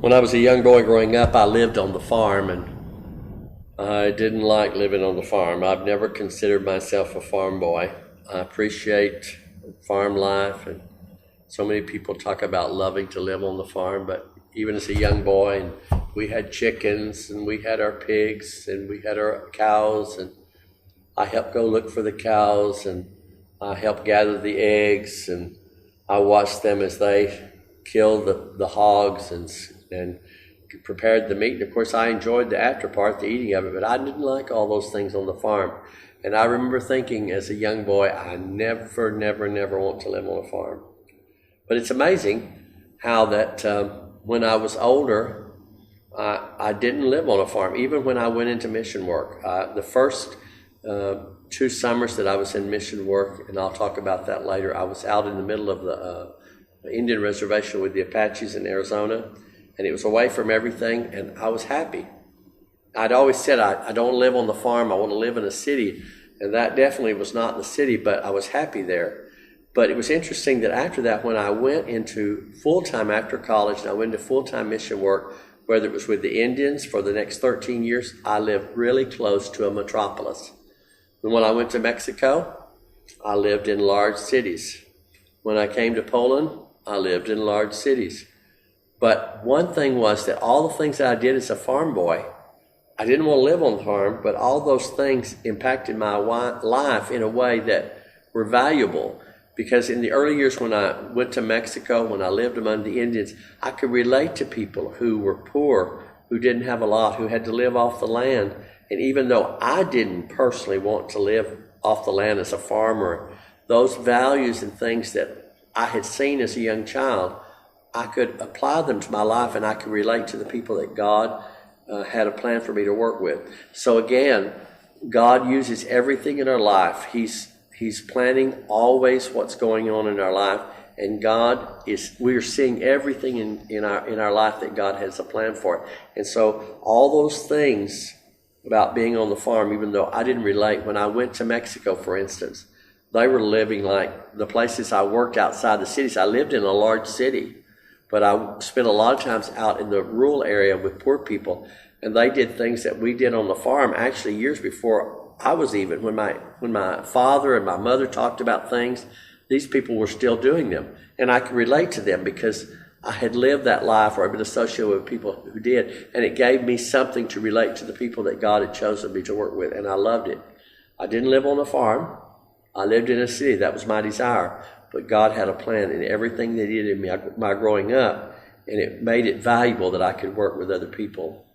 When I was a young boy growing up, I lived on the farm, and I didn't like living on the farm. I've never considered myself a farm boy. I appreciate farm life, and so many people talk about loving to live on the farm, but even as a young boy, and we had chickens, and we had our pigs, and we had our cows, and I helped go look for the cows, and I helped gather the eggs, and I watched them as they killed the hogs and prepared the meat. And of course, I enjoyed the after part, the eating of it, but I didn't like all those things on the farm. And I remember thinking as a young boy, I never want to live on a farm. But it's amazing how that when I was older, I didn't live on a farm, even when I went into mission work. The first 2 summers that I was in mission work, and I'll talk about that later, I was out in the middle of the Indian reservation with the Apaches in Arizona, and it was away from everything, and I was happy. I'd always said I don't live on the farm, I want to live in a city, and that definitely was not the city, but I was happy there. But it was interesting that after that, when I went into full-time after college, and I went into full-time mission work, whether it was with the Indians for the next 13 years, I lived really close to a metropolis. And when I went to Mexico, I lived in large cities. When I came to Poland, I lived in large cities. But one thing was that all the things that I did as a farm boy, I didn't want to live on the farm, but all those things impacted my life in a way that were valuable. Because in the early years when I went to Mexico, when I lived among the Indians, I could relate to people who were poor, who didn't have a lot, who had to live off the land. And even though I didn't personally want to live off the land as a farmer, those values and things that I had seen as a young child, I could apply them to my life, and I could relate to the people that God had a plan for me to work with. So again, God uses everything in our life. He's planning always what's going on in our life, and we're seeing everything in our life that God has a plan for. And so all those things about being on the farm, even though I didn't relate, when I went to Mexico, for instance, they were living like the places I worked outside the cities. I lived in a large city, but I spent a lot of times out in the rural area with poor people, and they did things that we did on the farm actually years before I was even. When my father and my mother talked about things, these people were still doing them, and I could relate to them because I had lived that life, or I'd been associated with people who did, and it gave me something to relate to the people that God had chosen me to work with, and I loved it. I didn't live on a farm. I lived in a city. That was my desire. But God had a plan in everything that He did in my growing up, and it made it valuable that I could work with other people.